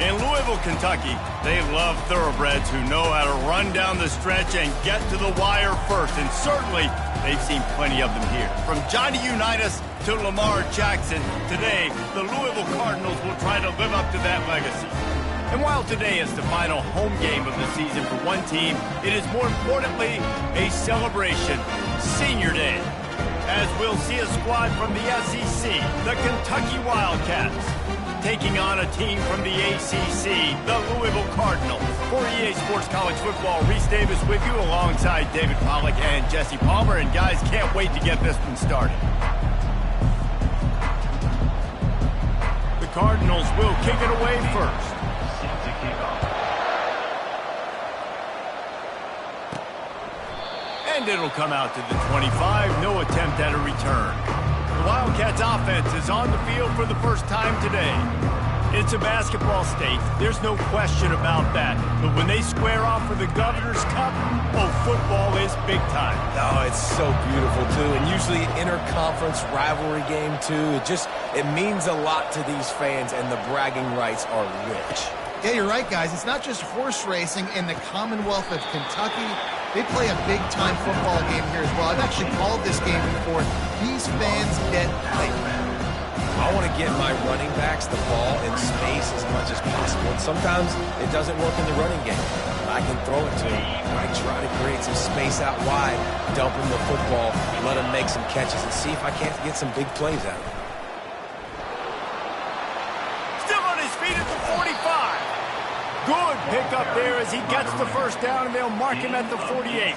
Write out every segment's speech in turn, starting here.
In Louisville, Kentucky, they love thoroughbreds who know how to run down the stretch and get to the wire first. And certainly, they've seen plenty of them here. From Johnny Unitas to Lamar Jackson, today, the Louisville Cardinals will try to live up to that legacy. And while today is the final home game of the season for one team, it is more importantly a celebration, Senior Day, as we'll see a squad from the SEC, the Kentucky Wildcats, taking on a team from the ACC, the Louisville Cardinals. For EA Sports College Football, Reese Davis with you alongside David Pollack and Jesse Palmer. And guys, can't wait to get this one started. The Cardinals will kick it away first. And it'll come out to the 25. No attempt at a return. The Wildcats offense is on the field for the first time today. It's a basketball state. There's no question about that. But when they square off for the Governor's Cup, oh, football is big time. Oh, it's so beautiful, too. And usually interconference rivalry game, too. It means a lot to these fans, and the bragging rights are rich. Yeah, you're right, guys. It's not just horse racing in the Commonwealth of Kentucky. They play a big-time football game here as well. I've actually called this game before. These fans get hype. I want to get my running backs the ball in space as much as possible. And sometimes it doesn't work in the running game. I can throw it to them. I try to create some space out wide, dump them the football, let them make some catches, and see if I can't get some big plays out of them. Still on his feet at the 45. Good pickup there as he gets the first down, and they'll mark him at the 48.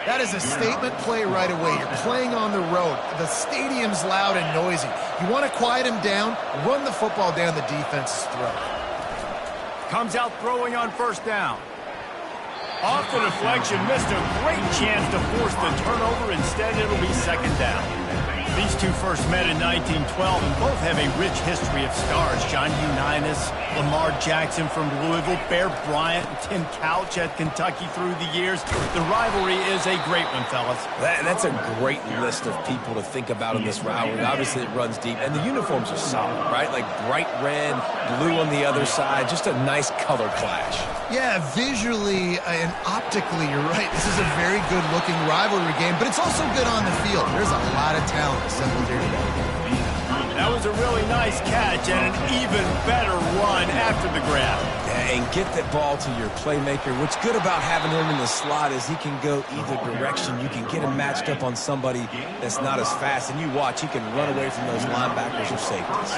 That is a statement play right away. You're playing on the road. The stadium's loud and noisy. You want to quiet him down, run the football down the defense's throat. Comes out throwing on first down. Off the deflection, missed a great chance to force the turnover. Instead, it'll be second down. These two first met in 1912 and both have a rich history of stars. Johnny Unitas, Lamar Jackson from Louisville, Bear Bryant, and Tim Couch at Kentucky through the years. The rivalry is a great one, fellas. That's a great list of people to think about in this rivalry. Obviously, it runs deep, and the uniforms are solid, right? Like bright red, blue on the other side, just a nice color clash. Yeah, visually and optically, you're right. This is a very good-looking rivalry game, but it's also good on the field. There's a lot of talent assembled here today. That was a really nice catch and an even better run after the grab. Yeah, and get that ball to your playmaker. What's good about having him in the slot is he can go either direction. You can get him matched up on somebody that's not as fast, and you watch, he can run away from those linebackers or safeties.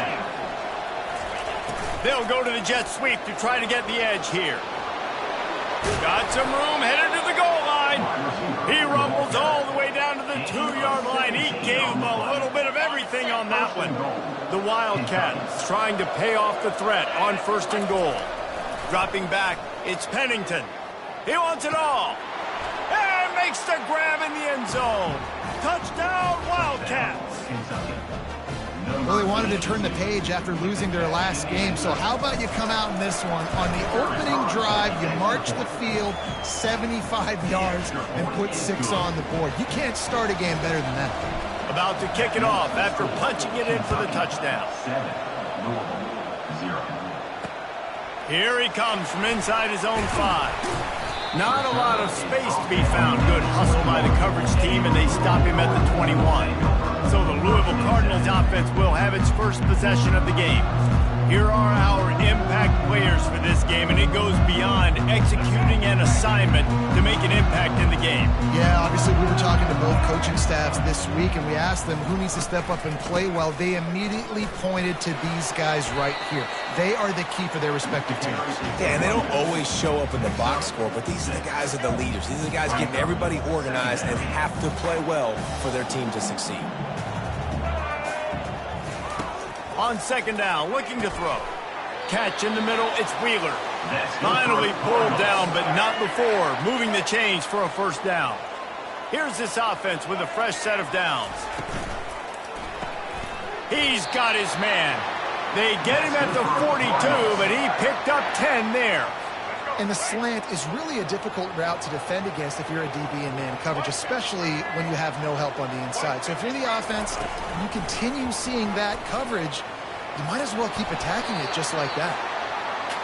They'll go to the jet sweep to try to get the edge here. Got some room, headed to the goal line. He rumbles all the way down to the 2-yard line. He gave him a little bit of everything on that one. The Wildcats trying to pay off the threat on first and goal. Dropping back, it's Pennington. He wants it all. And makes the grab in the end zone. Touchdown, Wildcats. Well, they wanted to turn the page after losing their last game, so how about you come out in this one? On the opening drive, you march the field 75 yards and put 6 on the board. You can't start a game better than that. About to kick it off after punching it in for the touchdown. Here he comes from inside his own 5. Not a lot of space to be found. Good hustle by the coverage team, and they stop him at the 21. So the Louisville Cardinals offense will have its first possession of the game. Here are our impact players for this game, and it goes beyond executing an assignment to make an impact in the game. Yeah, obviously we were talking to both coaching staffs this week, and we asked them who needs to step up and play well. They immediately pointed to these guys right here. They are the key for their respective teams. Yeah, and they don't always show up in the box score, but these are the guys that are the leaders. These are the guys getting everybody organized and have to play well for their team to succeed. On second down, looking to throw. Catch in the middle, it's Wheeler. Finally pulled down, but not before moving the chains for a first down. Here's this offense with a fresh set of downs. He's got his man. They get him at the 42, but he picked up 10 there. And the slant is really a difficult route to defend against if you're a DB in man coverage, especially when you have no help on the inside. So if you're the offense, you continue seeing that coverage, you might as well keep attacking it just like that.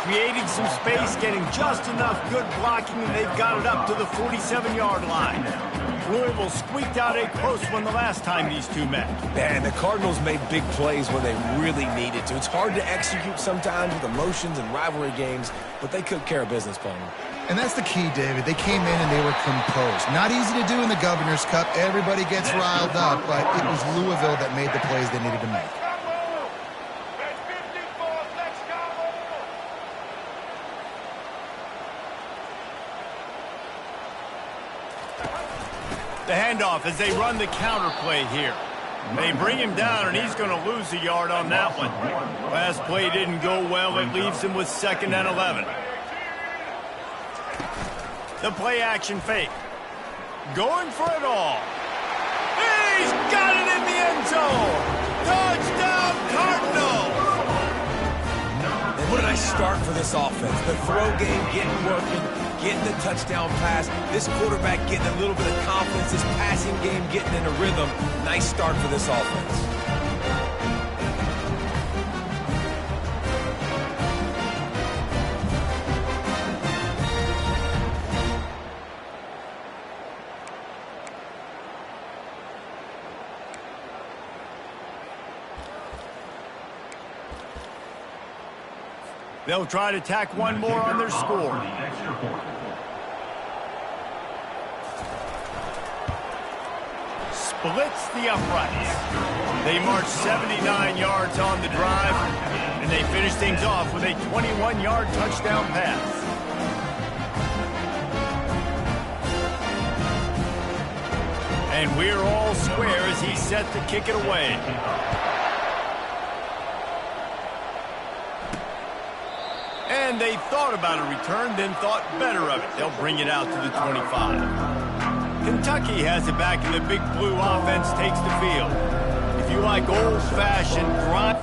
Creating some space, getting just enough good blocking, and they've got it up to the 47-yard line. Louisville squeaked out a close one the last time these two met. And the Cardinals made big plays when they really needed to. It's hard to execute sometimes with emotions and rivalry games, but they took care of business, Palmer. And that's the key, David. They came in and they were composed. Not easy to do in the Governor's Cup. Everybody gets riled up, but it was Louisville that made the plays they needed to make. The handoff as they run the counter play here. They bring him down, and he's going to lose a yard on that one. Last play didn't go well. It leaves him with 2nd and 11. The play action fake. Going for it all. He's got it in the end zone. Touchdown, Cardinals. And what a nice start for this offense. The throw game getting working, getting the touchdown pass. This quarterback getting a little bit of confidence. This passing game getting in a rhythm. Nice start for this offense. They'll try to tack one more on their score. Splits the uprights. They march 79 yards on the drive, and they finish things off with a 21-yard touchdown pass. And we're all square as he's set to kick it away. And they thought about a return, then thought better of it. They'll bring it out to the 25. Kentucky has it back, and the Big Blue offense takes the field. If you like old-fashioned grind...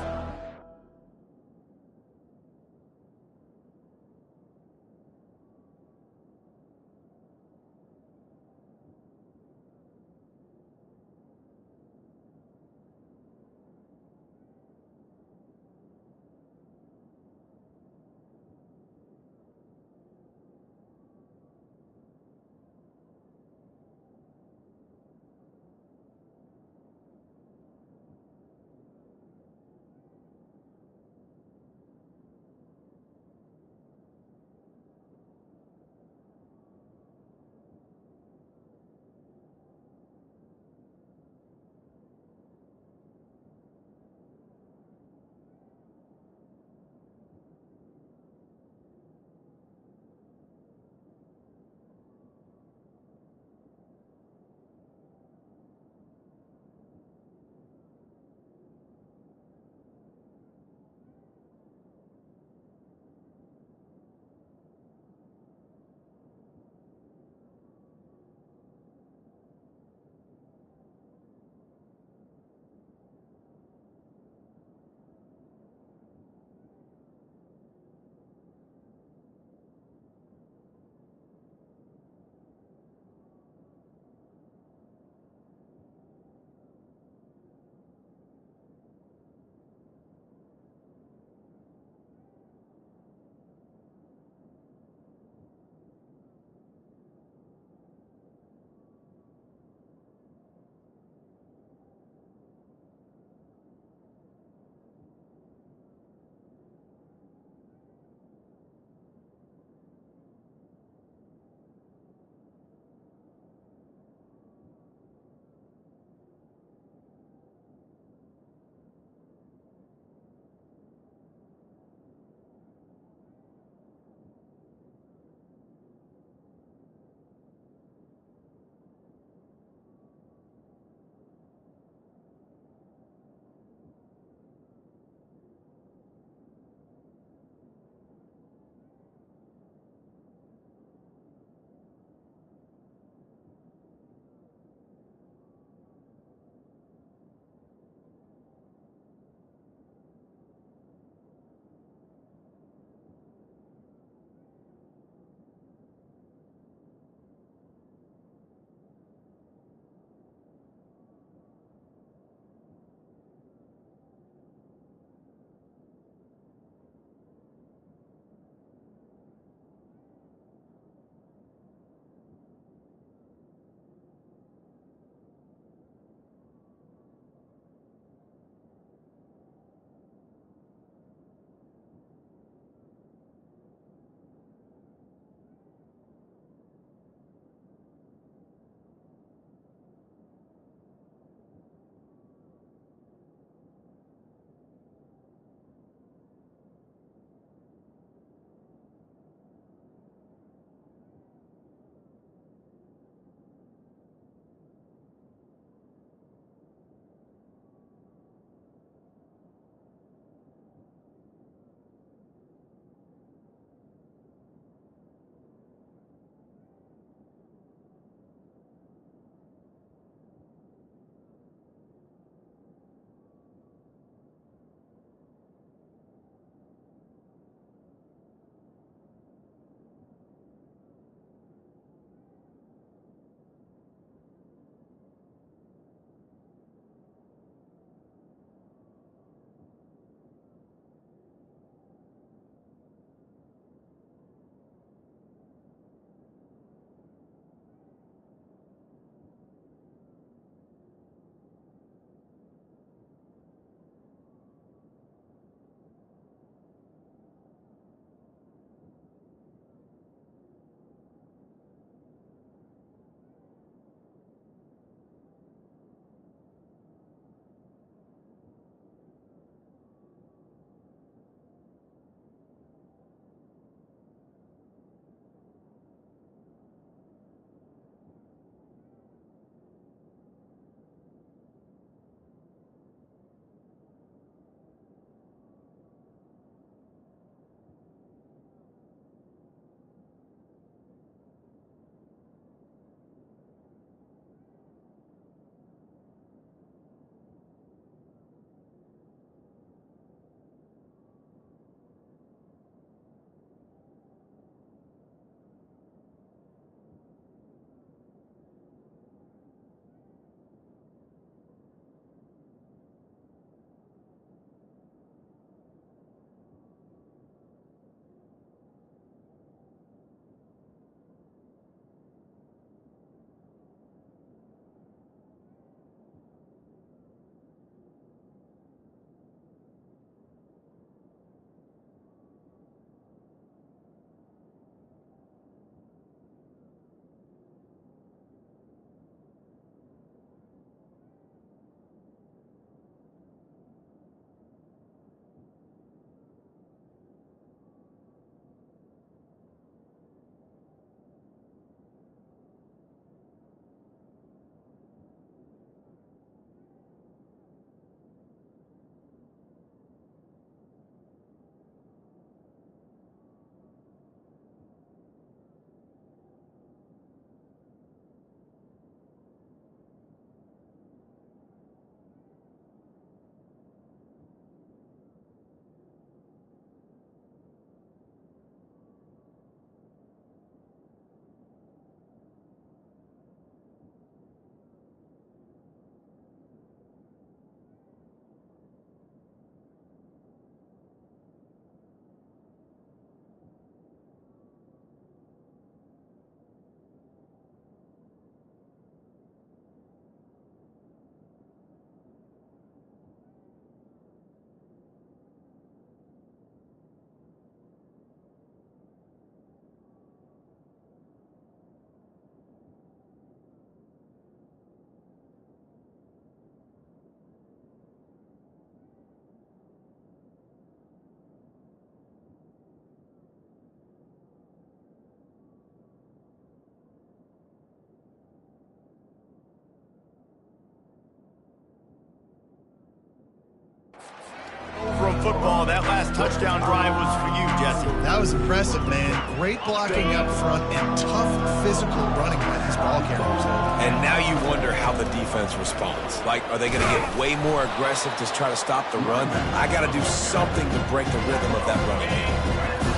all, that last touchdown drive was for you, Jesse. That was impressive, man. Great blocking up front and tough physical running by these ball carriers. And now you wonder how the defense responds. Like, are they going to get way more aggressive to try to stop the run? I got to do something to break the rhythm of that running game.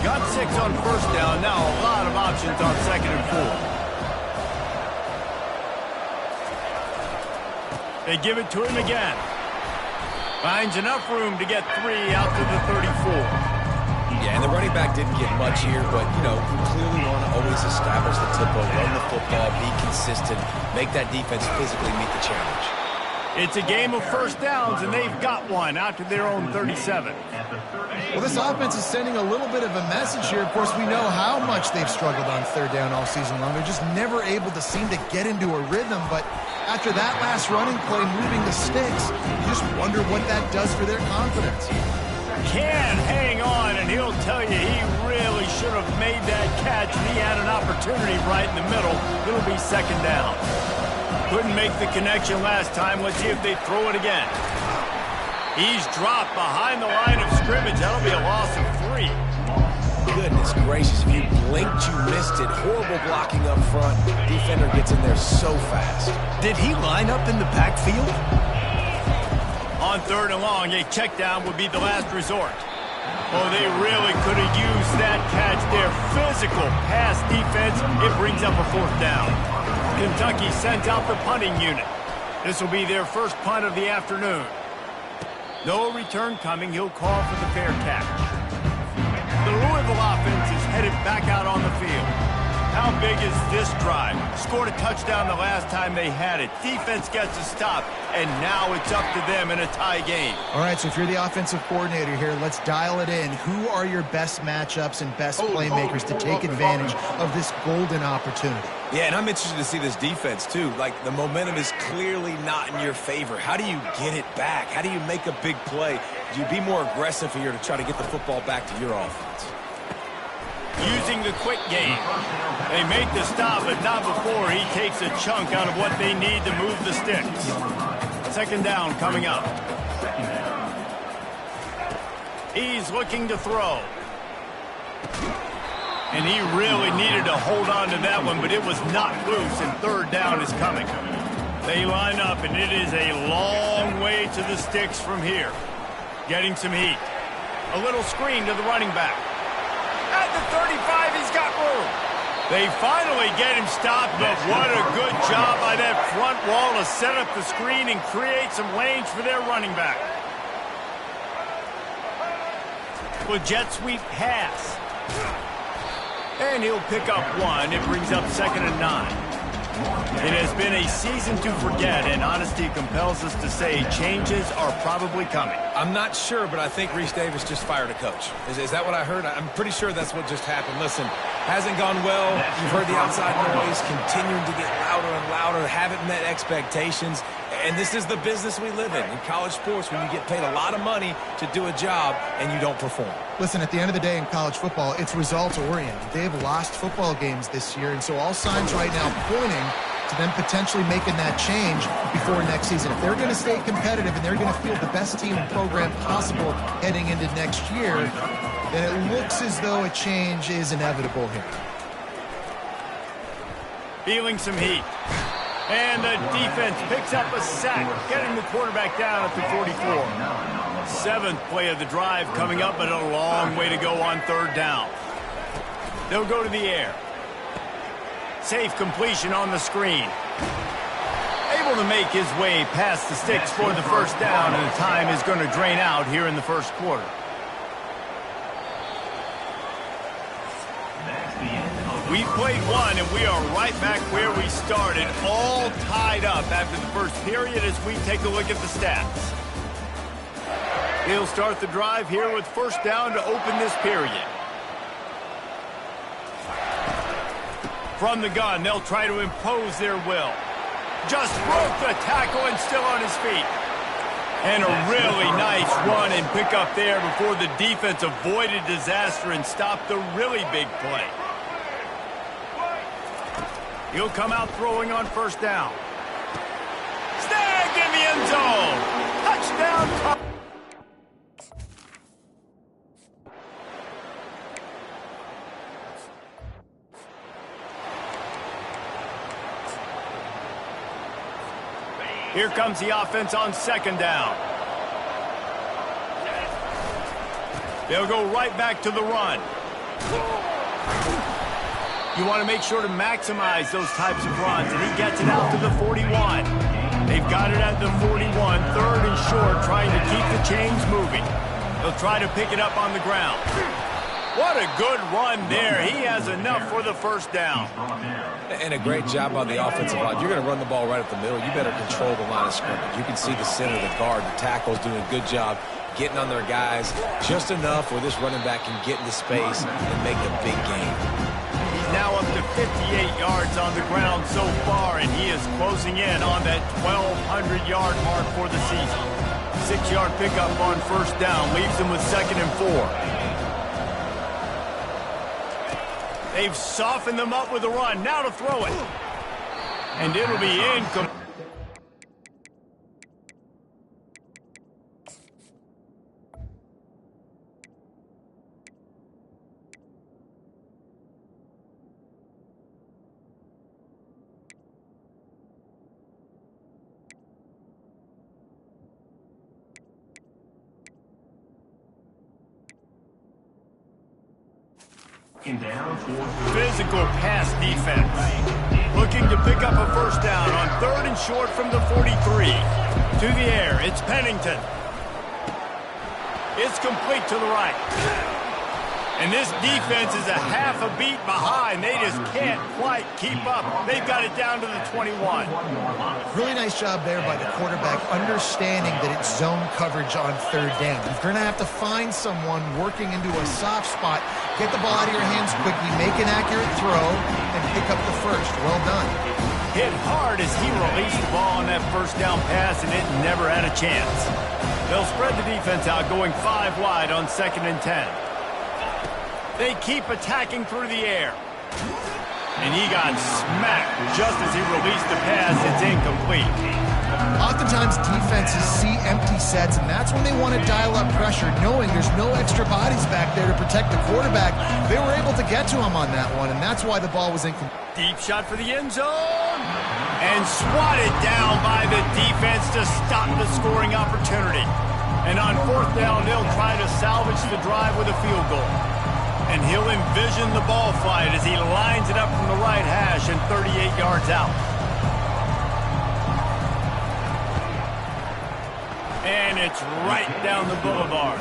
Got 6 on first down. Now a lot of options on 2nd and 4. They give it to him again. Finds enough room to get 3 out to the 34. Yeah, and the running back didn't get much here, but, you know, you clearly want to always establish the tempo, run the football, be consistent, make that defense physically meet the challenge. It's a game of first downs, and they've got one out to their own 37. Well, this offense is sending a little bit of a message here. Of course, we know how much they've struggled on 3rd down all season long. They're just never able to seem to get into a rhythm, but after that last running play, moving the sticks, you just wonder what that does for their confidence. Can hang on, and he'll tell you he really should have made that catch, and he had an opportunity right in the middle. It'll be 2nd down. Couldn't make the connection last time. Let's see if they throw it again. He's dropped behind the line of scrimmage. That'll be a loss of 3. Goodness gracious, if you blinked, you missed it. Horrible blocking up front. Defender gets in there so fast. Did he line up in the backfield? On 3rd and long, a check down would be the last resort. Oh, they really could have used that catch. Their physical pass defense, it brings up a 4th down. Kentucky sends out the punting unit. This will be their first punt of the afternoon. No return coming. He'll call for the fair catch. The Louisville offense is headed back out on the field. How big is this drive? Scored a touchdown the last time they had it. Defense gets a stop, and now it's up to them in a tie game. All right, so if you're the offensive coordinator here, let's dial it in. Who are your best matchups and best playmakers to take advantage of this golden opportunity? Yeah, and I'm interested to see this defense, too. Like, the momentum is clearly not in your favor. How do you get it back? How do you make a big play? Do you be more aggressive here to try to get the football back to your offense? Using the quick game. They make the stop, but not before he takes a chunk out of what they need to move the sticks. 2nd down coming up. He's looking to throw. And he really needed to hold on to that one, but it was not loose, and 3rd down is coming. They line up, and it is a long way to the sticks from here. Getting some heat. A little screen to the running back. At the 35, he's got room. They finally get him stopped, but what a good job by that front wall to set up the screen and create some lanes for their running back. With jet sweep pass. And he'll pick up 1. It brings up 2nd and 9. It has been a season to forget, and honesty compels us to say changes are probably coming. I'm not sure, but I think Reese Davis just fired a coach. Is that what I heard? I'm pretty sure that's what just happened. Listen, hasn't gone well. You've heard the outside noise, continuing to get louder and louder, haven't met expectations. And this is the business we live in college sports, when you get paid a lot of money to do a job and you don't perform. Listen, at the end of the day in college football, it's results-oriented. They have lost football games this year, and so all signs right now pointing to them potentially making that change before next season. If they're going to stay competitive and they're going to field the best team and program possible heading into next year, then it looks as though a change is inevitable here. Feeling some heat. And the defense picks up a sack, getting the quarterback down at the 44. 7th play of the drive coming up, but a long way to go on 3rd down. They'll go to the air. Safe completion on the screen. Able to make his way past the sticks for the 1st down, and the time is going to drain out here in the 1st quarter. We played 1, and we are right back where we started, all tied up after the 1st period as we take a look at the stats. He'll start the drive here with 1st down to open this period. From the gun, they'll try to impose their will. Just broke the tackle and still on his feet. And a really nice run and pick up there before the defense avoided disaster and stopped the really big play. He'll come out throwing on 1st down. Snagged in the end zone. Touchdown. Here comes the offense on second down. They'll go right back to the run. You want to make sure to maximize those types of runs, and he gets it out to the 41. They've got it at the 41, third and short, trying to keep the chains moving. They'll try to pick it up on the ground. What a good run there. He has enough for the first down. And a great job by the offensive line. You're going to run the ball right up the middle. You better control the line of scrimmage. You can see the center, the guard, the tackle's doing a good job getting on their guys just enough where this running back can get into space and make a big gain. He's now up to 58 yards on the ground so far, and he is closing in on that 1,200-yard mark for the season. 6-yard pickup on first down leaves him with 2nd and 4. They've softened them up with a run. Now to throw it. And it'll be incomplete. Physical pass defense. Looking to pick up a first down on 3rd and short from the 43. To the air, it's Pennington. It's complete to the right. And this defense is a half a beat behind. They just can't quite keep up. They've got it down to the 21. Really nice job there by the quarterback, understanding that it's zone coverage on 3rd down. You're going to have to find someone working into a soft spot, get the ball out of your hands quickly, make an accurate throw, and pick up the first. Well done. Hit hard as he released the ball on that first down pass, and it never had a chance. They'll spread the defense out, going 5 wide on 2nd and 10. They keep attacking through the air. And he got smacked just as he released the pass. It's incomplete. Oftentimes defenses see empty sets, and that's when they want to dial up pressure, knowing there's no extra bodies back there to protect the quarterback. They were able to get to him on that one, and that's why the ball was incomplete. Deep shot for the end zone. And swatted down by the defense to stop the scoring opportunity. And on 4th down, they'll try to salvage the drive with a field goal. And he'll envision the ball flight as he lines it up from the right hash and 38 yards out. And it's right down the boulevard.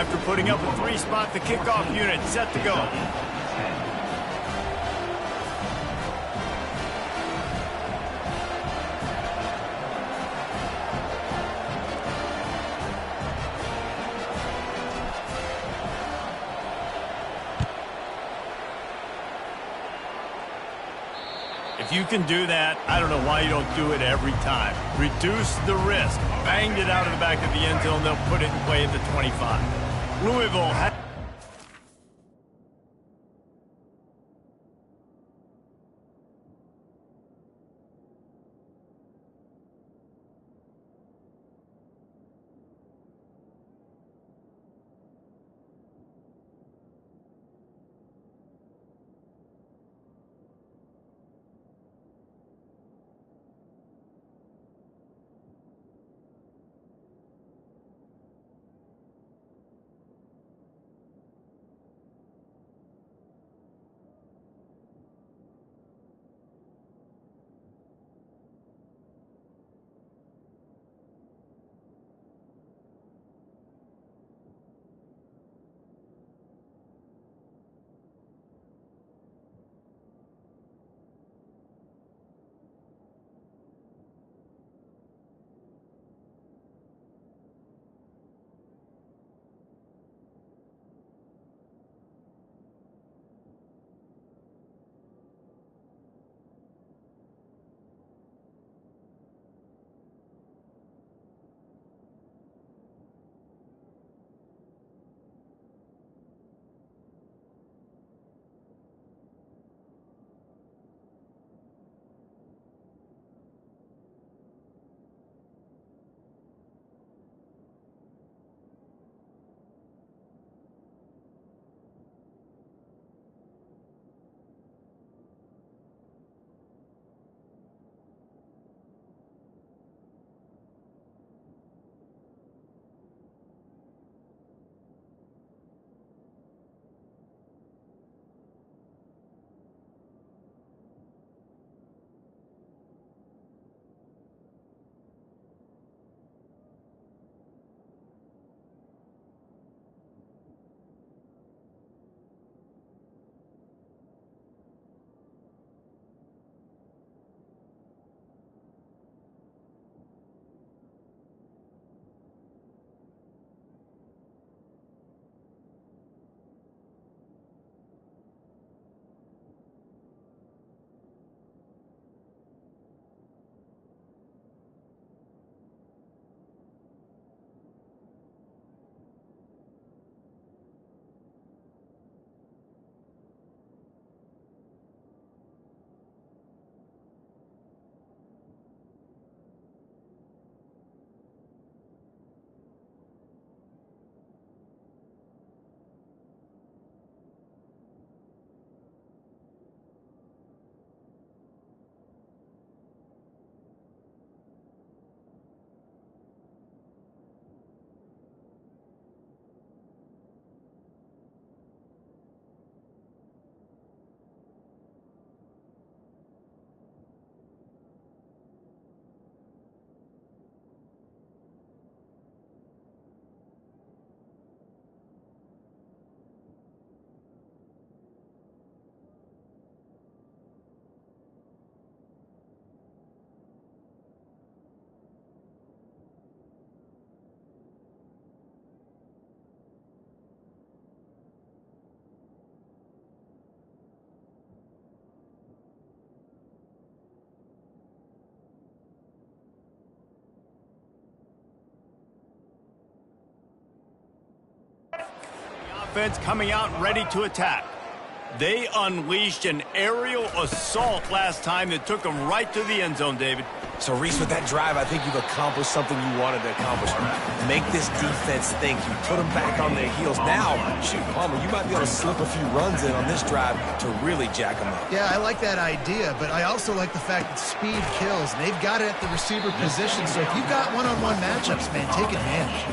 after putting up a 3-spot, the kickoff unit set to go. If you can do that, I don't know why you don't do it every time. Reduce the risk. Banged it out of the back of the end zone. They'll put it in play at the 25. Louisville has... offense coming out ready to attack. They unleashed an aerial assault last time that took them right to the end zone, David. So, Reese, with that drive, I think you've accomplished something you wanted to accomplish. Make this defense think. You put them back on their heels. Now, shoot, Palmer, you might be able to slip a few runs in on this drive to really jack them up. Yeah, I like that idea, but I also like the fact that speed kills. They've got it at the receiver position, so if you've got one-on-one matchups, man, take advantage.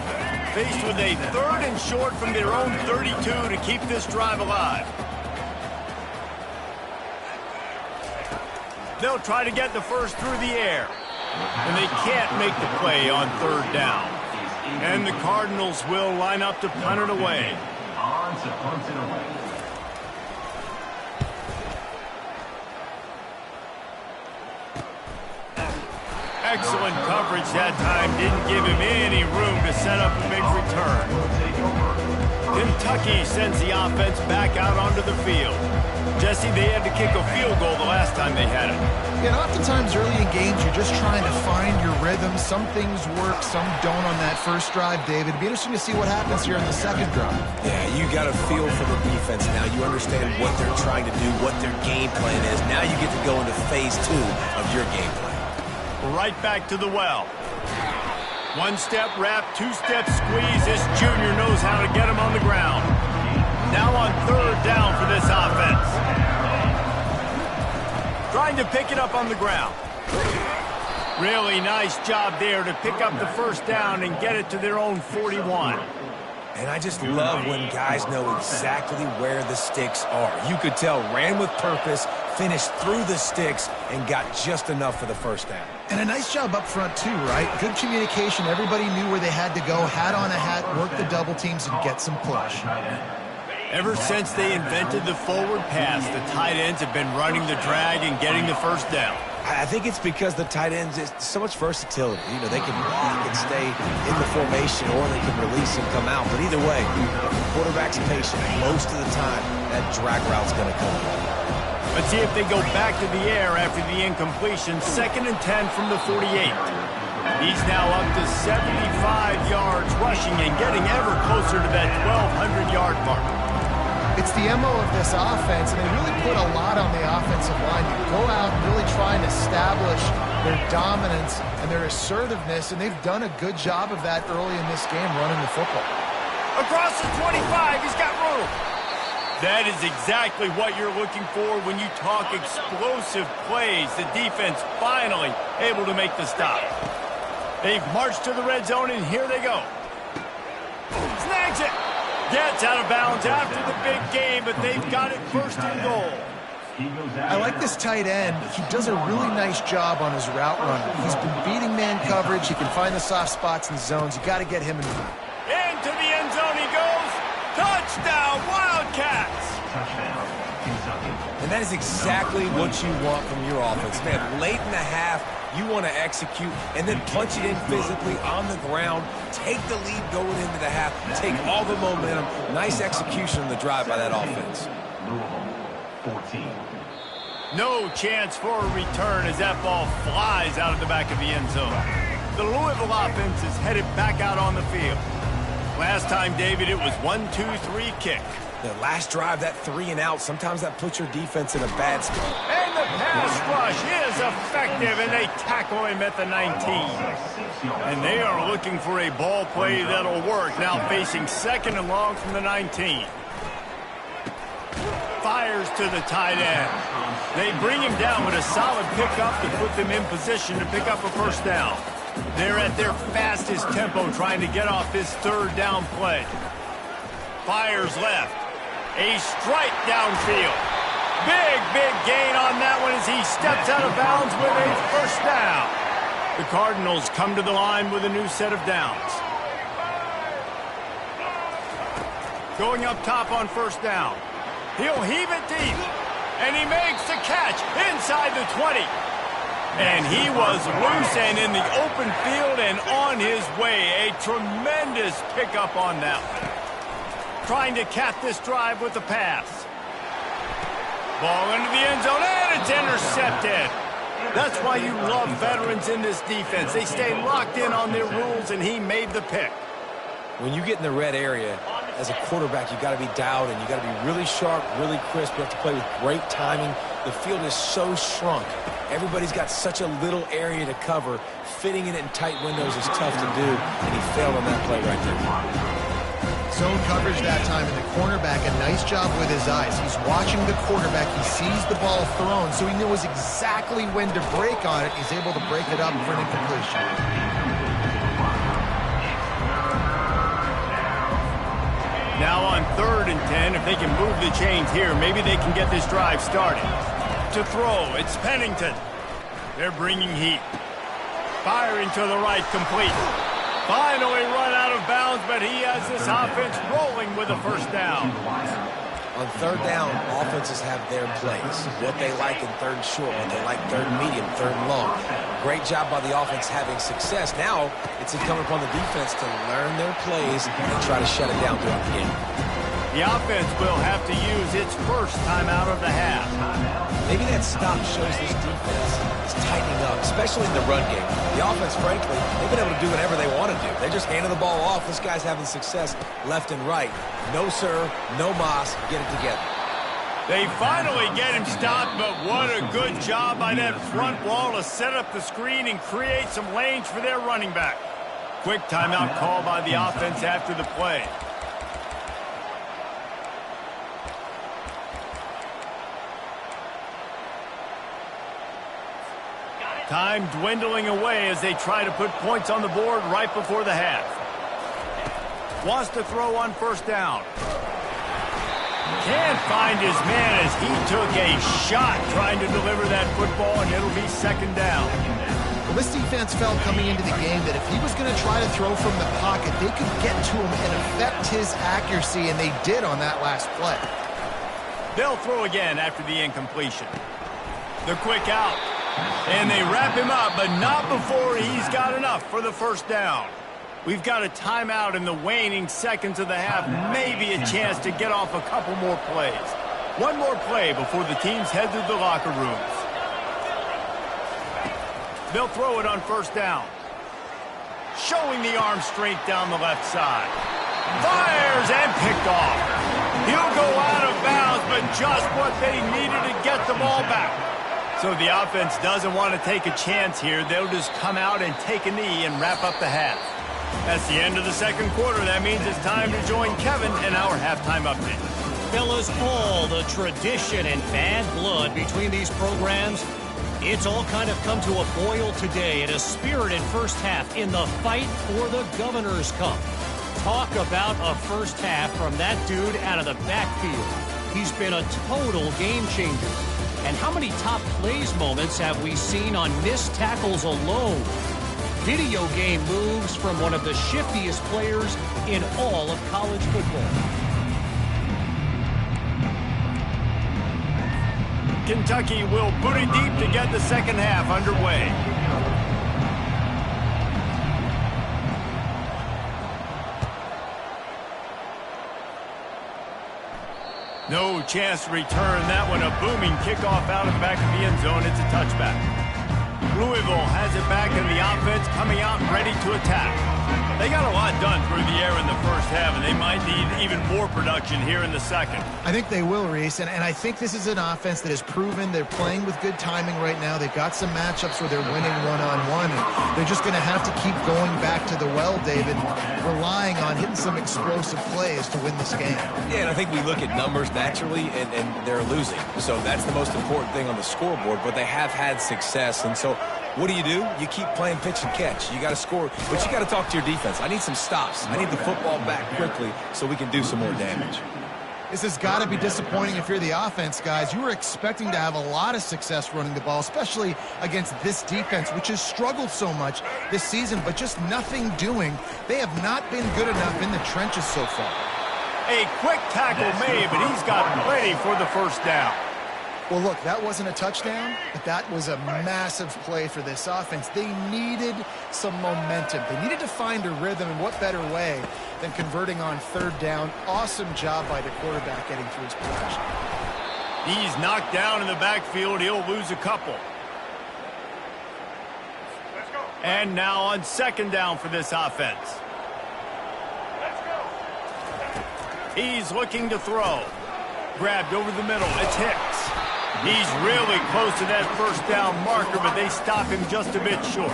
Faced with a 3rd and short from their own 32 to keep this drive alive. They'll try to get the first through the air. And they can't make the play on 3rd down. And the Cardinals will line up to punt it away. On to punt it away. Excellent coverage that time. Didn't give him any room to set up a big return. Kentucky sends the offense back out onto the field. Jesse, they had to kick a field goal the last time they had it. Yeah, and oftentimes early in games, you're just trying to find your rhythm. Some things work, some don't on that first drive, David. It'd be interesting to see what happens here in the second drive. Yeah, you got a feel for the defense now. You understand what they're trying to do, what their game plan is. Now you get to go into phase 2 of your game plan. Right back to the well. One-step wrap, two-step squeeze. This junior knows how to get him on the ground. Now on third down for this offense. Trying to pick it up on the ground. Really nice job there to pick up the first down and get it to their own 41. And I just love when guys know exactly where the sticks are. You could tell ran with purpose, finished through the sticks, and got just enough for the first down. And a nice job up front, too, right? Good communication. Everybody knew where they had to go, hat on a hat, work the double teams, and get some push. Ever since they invented the forward pass, the tight ends have been running the drag and getting the first down. I think it's because the tight ends is so much versatility. You know, they can stay in the formation or they can release and come out. But either way, if the quarterback's patient, most of the time, that drag route's going to come. Let's see if they go back to the air after the incompletion. 2nd and 10 from the 48. He's now up to 75 yards rushing and getting ever closer to that 1,200-yard mark. It's the MO of this offense, and they really put a lot on the offensive line. You go out and really try and establish their dominance and their assertiveness, and they've done a good job of that early in this game running the football. Across the 25, he's got room. That is exactly what you're looking for when you talk explosive plays. The defense finally able to make the stop. They've marched to the red zone, and here they go. Snags it. Gets out of bounds after the big game, but they've got it first and goal. I like this tight end. He does a really nice job on his route running. He's been beating man coverage. He can find the soft spots and zones. You got to get him in the route. Into the end zone he goes. Touchdown, Wildcats! And that is exactly what you want from your offense. Man, late in the half, you want to execute and then punch it in physically on the ground, take the lead going into the half, take all the momentum. Nice execution on the drive by that offense. Louisville, 14. No chance for a return as that ball flies out of the back of the end zone. The Louisville offense is headed back out on the field. Last time, David, it was 1-2-3 kick. The last drive, that 3 and out, sometimes that puts your defense in a bad spot. And the pass rush is effective, and they tackle him at the 19. And they are looking for a ball play that'll work, now facing 2nd and long from the 19. Fires to the tight end. They bring him down with a solid pickup to put them in position to pick up a first down. They're at their fastest tempo trying to get off this third down play. Fires left. A strike downfield. Big gain on that one as he steps out of bounds with a first down. The Cardinals come to the line with a new set of downs. Going up top on first down. He'll heave it deep. And he makes the catch inside the 20. And he was loose and in the open field and on his way. A tremendous pickup on that one. Trying to cap this drive with the pass. Ball into the end zone, and it's intercepted. That's why you love veterans in this defense. They stay locked in on their rules, and he made the pick. When you get in the red area, as a quarterback, you got to be dialed in. You got to be really sharp, really crisp. You have to play with great timing. The field is so shrunk. Everybody's got such a little area to cover. Fitting it in tight windows is tough to do, and he failed on that play right there. Zone coverage that time, and the cornerback, a nice job with his eyes. He's watching the quarterback. He sees the ball thrown, so he knows exactly when to break on it. He's able to break it up for an incompletion. Now on 3rd and 10, if they can move the chains here, maybe they can get this drive started. To throw, it's Pennington. They're bringing heat. Firing to the right, complete. Finally run out of bounds, but he has this offense rolling with a first down. On third down, offenses have their plays. What they like in third and short, what they like third and medium, third and long. Great job by the offense having success. Now it's incumbent upon the defense to learn their plays and try to shut it down throughout the game. The offense will have to use its first timeout of the half. Maybe that stop shows this defense is tightening up, especially in the run game. The offense, frankly, they've been able to do whatever they want to do. They're just handing the ball off. This guy's having success left and right. No sir, no mas, get it together. They finally get him stopped, but what a good job by that front wall to set up the screen and create some lanes for their running back. Quick timeout call by the offense after the play. Time dwindling away as they try to put points on the board right before the half. Wants to throw on first down. Can't find his man as he took a shot trying to deliver that football, and it'll be second down. Well, this defense felt coming into the game that if he was going to try to throw from the pocket, they could get to him and affect his accuracy, and they did on that last play. They'll throw again after the incompletion. The quick out. And they wrap him up, but not before he's got enough for the first down. We've got a timeout in the waning seconds of the half, maybe a chance to get off a couple more plays. One more play before the teams head to the locker rooms. They'll throw it on first down. Showing the arm strength down the left side. Fires and picked off. He'll go out of bounds, but just what they needed to get the ball back. So the offense doesn't want to take a chance here. They'll just come out and take a knee and wrap up the half. That's the end of the second quarter. That means it's time to join Kevin in our halftime update. Fellas, all the tradition and bad blood between these programs, it's all kind of come to a boil today in a spirited first half in the fight for the Governor's Cup. Talk about a first half from that dude out of the backfield. He's been a total game changer. And how many top plays moments have we seen on missed tackles alone? Video game moves from one of the shiftiest players in all of college football. Kentucky will boot it deep to get the second half underway. No chance to return that one. A booming kickoff out of the back of the end zone. It's a touchback. Louisville has it back in the offense, coming out ready to attack. They got a lot done through the air in the first half, and they might need even more production here in the second. I think they will, Reese, and I think this is an offense that has proven they're playing with good timing right now. They've got some matchups where they're winning one-on-one, and they're just going to have to keep going back to the well, David, relying on hitting some explosive plays to win this game. Yeah, and I think we look at numbers naturally, and they're losing. So that's the most important thing on the scoreboard, but they have had success, and so what do? You keep playing pitch and catch. You got to score, but you got to talk to your defense. I need some stops. I need the football back quickly so we can do some more damage. This has got to be disappointing if you're the offense, guys. You were expecting to have a lot of success running the ball, especially against this defense, which has struggled so much this season, but just nothing doing. They have not been good enough in the trenches so far. A quick tackle made, but he's got plenty for the first down. Well, look, that wasn't a touchdown, but that was a massive play for this offense. They needed some momentum. They needed to find a rhythm, and what better way than converting on third down. Awesome job by the quarterback getting through his progression. He's knocked down in the backfield. He'll lose a couple. Let's go. And now on second down for this offense. Let's go. He's looking to throw. Grabbed over the middle. It's Hicks. He's really close to that first down marker, but they stop him just a bit short.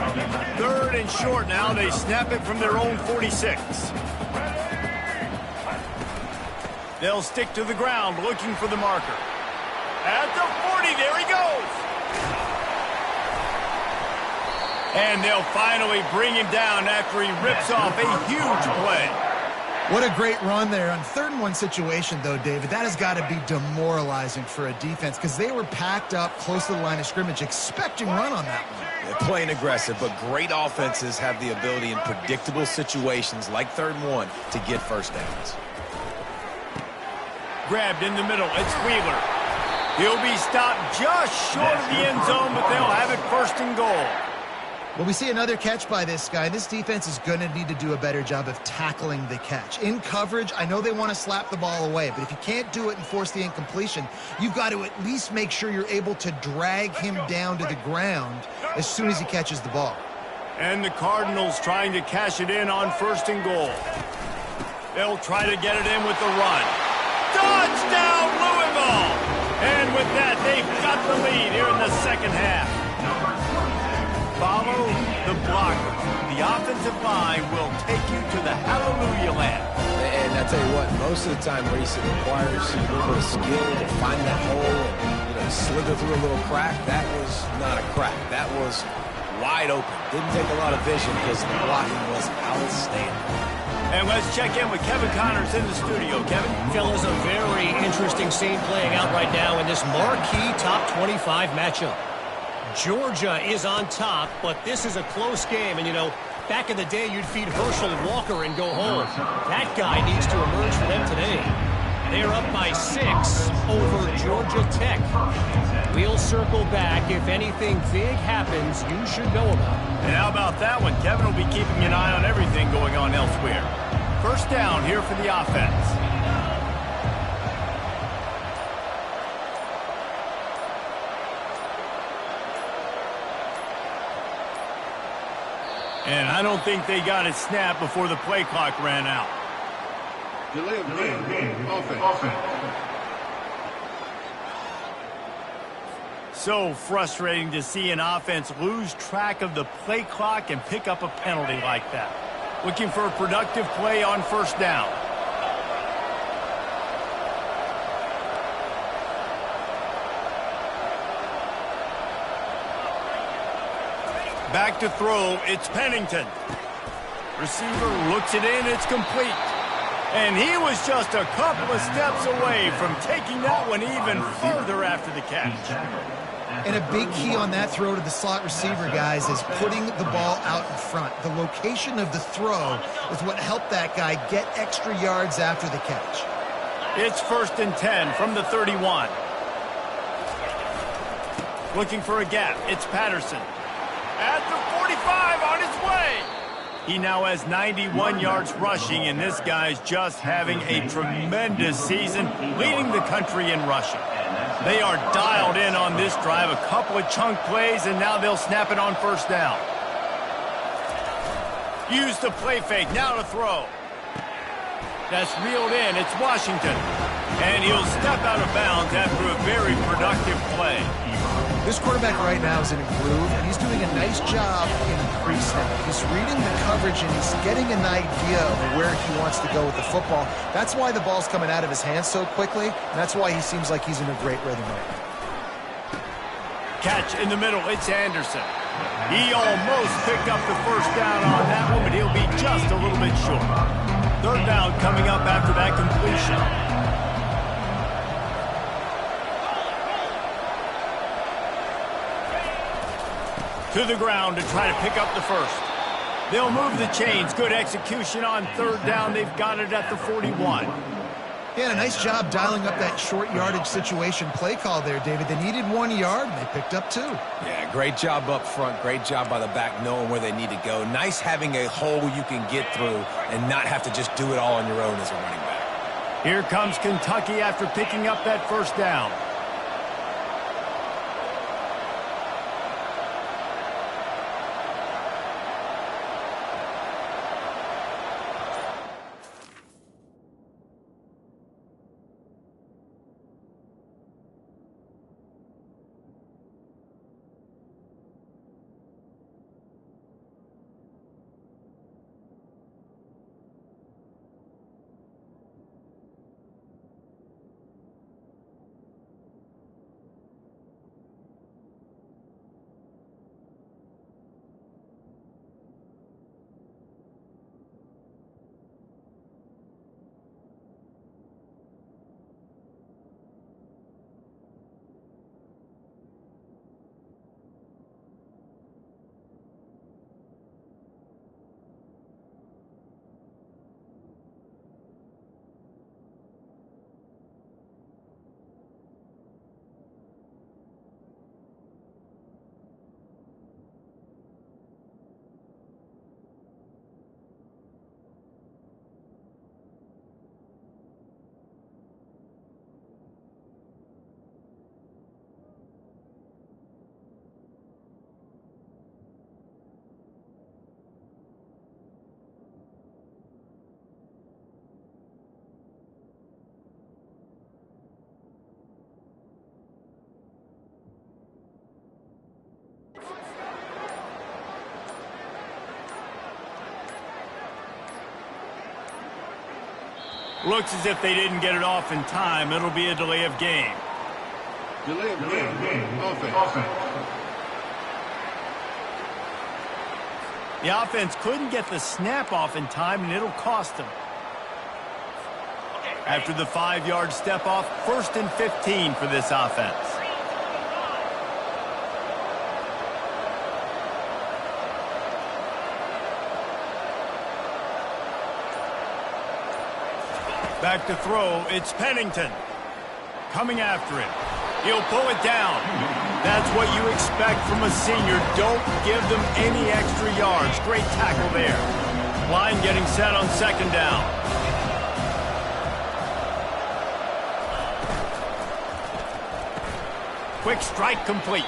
Third and short now. They snap it from their own 46. They'll stick to the ground looking for the marker. At the 40, there he goes. And they'll finally bring him down after he rips off a huge play. What a great run there. On 3rd and 1 situation, though, David, that has got to be demoralizing for a defense because they were packed up close to the line of scrimmage, expecting run on that one. They're playing aggressive, but great offenses have the ability in predictable situations like 3rd and 1 to get first downs. Grabbed in the middle. It's Wheeler. He'll be stopped just short of the end zone, but they'll have it 1st and goal. Well, we see another catch by this guy. This defense is going to need to do a better job of tackling the catch. In coverage, I know they want to slap the ball away, but if you can't do it and force the incompletion, you've got to at least make sure you're able to drag him down to the ground as soon as he catches the ball. And the Cardinals trying to cash it in on 1st and goal. They'll try to get it in with the run. Touchdown, Louisville! And with that, they've got the lead here in the 2nd half. Follow the blocker. The offensive line will take you to the hallelujah land. And I tell you what, most of the time, Reese, it requires a little bit of skill to find that hole and slither through a little crack. That was not a crack. That was wide open. Didn't take a lot of vision because the blocking was outstanding. And let's check in with Kevin Connors in the studio. Kevin? Fellas, a very interesting scene playing out right now in this marquee top 25 matchup. Georgia is on top, but this is a close game. And, back in the day, you'd feed Herschel Walker and go home. That guy needs to emerge for them today. They're up by 6 over Georgia Tech. We'll circle back. If anything big happens, you should know about it. And how about that one? Kevin will be keeping an eye on everything going on elsewhere. 1st down here for the offense. And I don't think they got it snapped before the play clock ran out. Delay of game. Offense. So frustrating to see an offense lose track of the play clock and pick up a penalty like that. Looking for a productive play on 1st down. Back to throw, it's Pennington. Receiver looks it in, it's complete. And he was just a couple of steps away from taking that one even further after the catch. And a big key on that throw to the slot receiver, guys, is putting the ball out in front. The location of the throw is what helped that guy get extra yards after the catch. It's 1st and 10 from the 31. Looking for a gap, it's Patterson. At the 45, on his way. He now has 91 yards rushing, and this guy's just having a tremendous season, leading the country in rushing. They are dialed in on this drive, a couple of chunk plays, and now they'll snap it on 1st down. Use the play fake, now to throw. That's reeled in, it's Washington. And he'll step out of bounds after a very productive play. This quarterback right now is in a groove, and he's doing a nice job in pre-snap. He's reading the coverage, and he's getting an idea of where he wants to go with the football. That's why the ball's coming out of his hands so quickly, and that's why he seems like he's in a great rhythm right now. Catch in the middle, it's Anderson. He almost picked up the 1st down on that one, but he'll be just a little bit short. 3rd down coming up after that completion. To the ground to try to pick up the 1st. They'll move the chains. Good execution on 3rd down. They've got it at the 41. Yeah, a nice job dialing up that short yardage situation play call there, David. They needed 1 yard, and they picked up 2. Yeah, great job up front. Great job by the back knowing where they need to go. Nice having a hole you can get through and not have to just do it all on your own as a running back. Here comes Kentucky after picking up that 1st down. Looks as if they didn't get it off in time. It'll be a delay of game. Delay of game. Offense. The offense couldn't get the snap off in time, and it'll cost them. After the 5-yard step off, 1st and 15 for this offense. Back to throw, it's Pennington. Coming after him. He'll pull it down. That's what you expect from a senior. Don't give them any extra yards. Great tackle there. Line getting set on 2nd down. Quick strike complete.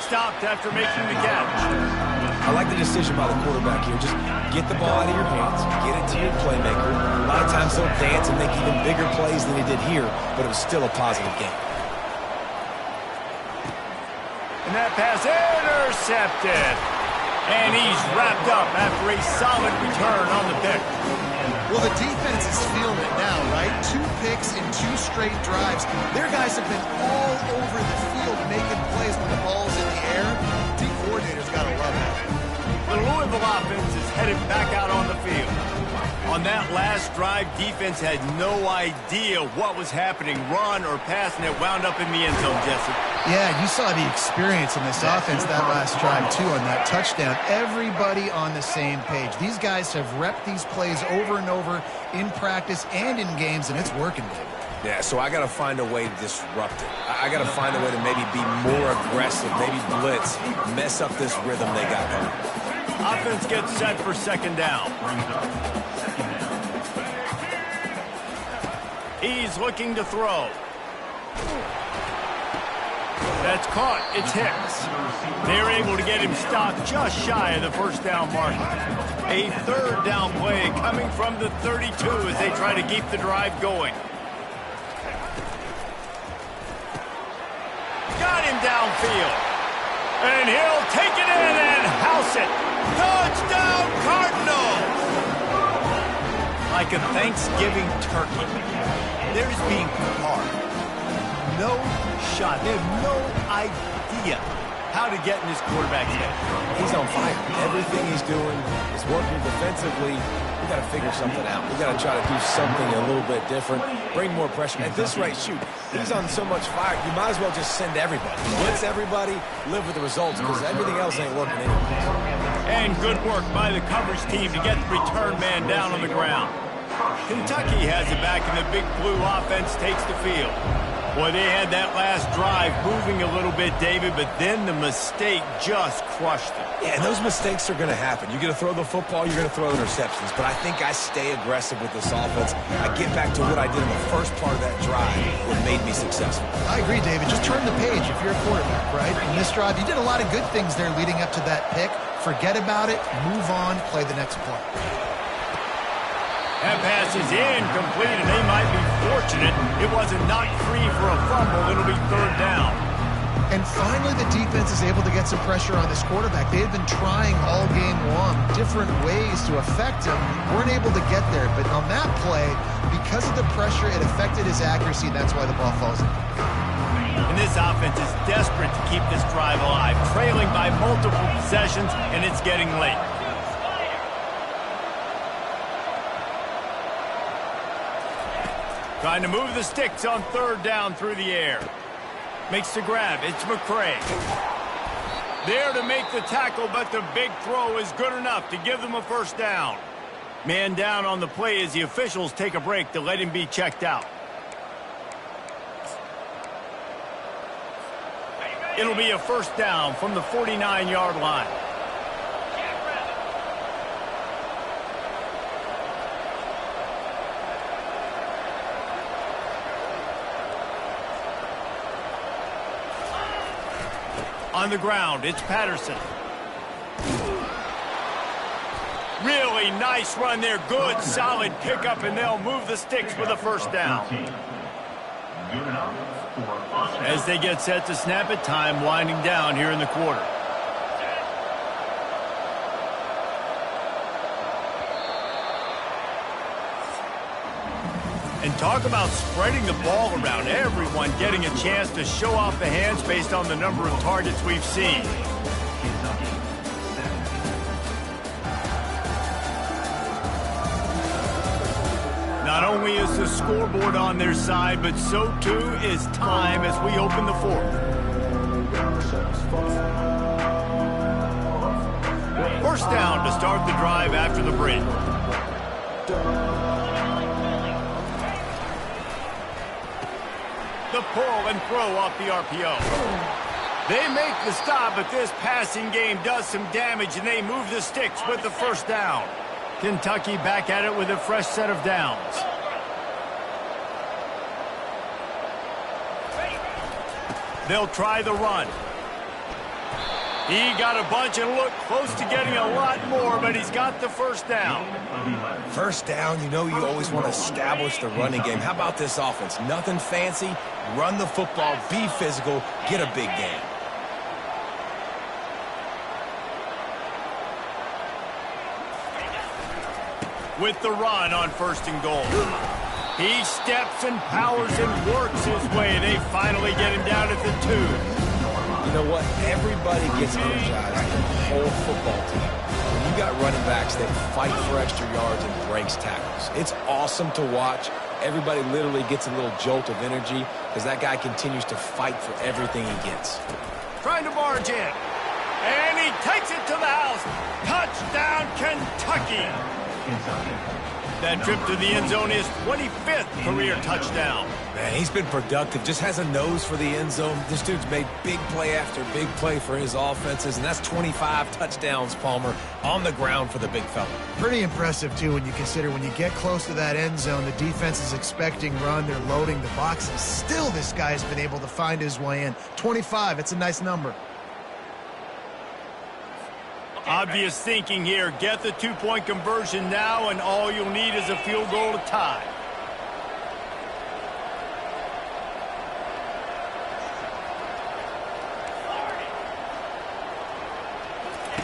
Stopped after making the catch. I like the decision by the quarterback here. Just get the ball out of your hands, get it to your playmaker. A lot of times he'll dance and make even bigger plays than he did here, but it was still a positive game. And that pass intercepted. And he's wrapped up after a solid return on the pick. Well, the defense is feeling it now, right? 2 picks in 2 straight drives. Their guys have been all over the field making plays when the ball's in the air. D coordinator's got to love that. The Louisville offense is headed back out on the field. On that last drive, defense had no idea what was happening, run or pass, and it wound up in the end zone, Jesse. Yeah, you saw the experience in this offense that last drive, too, on that touchdown. Everybody on the same page. These guys have repped these plays over and over in practice and in games, and it's working, David. Yeah, so I got to find a way to disrupt it. I got to find a way to maybe be more aggressive, maybe blitz, mess up this rhythm they got going. Offense gets set for 2nd down. He's looking to throw. That's caught. It's Hicks. They're able to get him stopped just shy of the 1st down mark. A 3rd down play coming from the 32 as they try to keep the drive going. Got him downfield. And he'll take it in and house it. Touchdown, Cardinals! Like a Thanksgiving turkey, they're just being carved. No shot. They have no idea how to get in this quarterback's head. He's on fire. Everything he's doing is working defensively. We got to figure something out. We got to try to do something a little bit different. Bring more pressure. At this rate, shoot, he's on so much fire, you might as well just send everybody. Blitz everybody, live with the results, because everything else ain't working anyway. And good work by the coverage team to get the return man down on the ground. Kentucky has it back, and the Big Blue offense takes the field. Boy, they had that last drive moving a little bit, David, but then the mistake just crushed them. Yeah, and those mistakes are going to happen. You're going to throw the football, you're going to throw interceptions, but I think I stay aggressive with this offense. I get back to what I did in the first part of that drive that made me successful. I agree, David. Just turn the page if you're a quarterback, right? In this drive, you did a lot of good things there leading up to that pick. Forget about it, move on, play the next play. That pass is incomplete, and they might be fortunate it wasn't knocked free for a fumble. It'll be 3rd down. And finally, the defense is able to get some pressure on this quarterback. They had been trying all game long different ways to affect him. Weren't able to get there. But on that play, because of the pressure, it affected his accuracy, and that's why the ball falls in. And this offense is desperate to keep this drive alive, trailing by multiple possessions, and it's getting late. Trying to move the sticks on 3rd down through the air. Makes the grab. It's McCray. There to make the tackle, but the big throw is good enough to give them a 1st down. Man down on the play as the officials take a break to let him be checked out. It'll be a 1st down from the 49-yard line. On the ground, it's Patterson. Really nice run there. Good, solid pickup, and they'll move the sticks with a 1st down. As they get set to snap it, time winding down here in the quarter. Talk about spreading the ball around. Everyone getting a chance to show off the hands based on the number of targets we've seen. Not only is the scoreboard on their side, but so too is time as we open the fourth. First down to start the drive after the break. The pull and throw off the RPO. They make the stop, but this passing game does some damage, and they move the sticks with the first down. Kentucky back at it with a fresh set of downs. They'll try the run. He got a bunch and looked close to getting a lot more, but he's got the first down. First down, you know you always want to establish the running game. How about this offense? Nothing fancy. Run the football, be physical, get a big gain. With the run on first and goal. He steps and powers and works his way. They finally get him down at the 2. You know what? Everybody gets energized, the whole football team. When you got running backs that fight for extra yards and breaks tackles, it's awesome to watch. Everybody literally gets a little jolt of energy because that guy continues to fight for everything he gets. Trying to barge in. And he takes it to the house. Touchdown, Kentucky. That trip to the end zone is 25th career touchdown. Man, he's been productive, just has a nose for the end zone. This dude's made big play after big play for his offenses, and that's 25 touchdowns, Palmer, on the ground for the big fella. Pretty impressive, too, when you consider when you get close to that end zone, the defense is expecting run, they're loading the boxes. Still, this guy's been able to find his way in. 25, it's a nice number. Obvious thinking here. Get the 2-point conversion now, and all you'll need is a field goal to tie.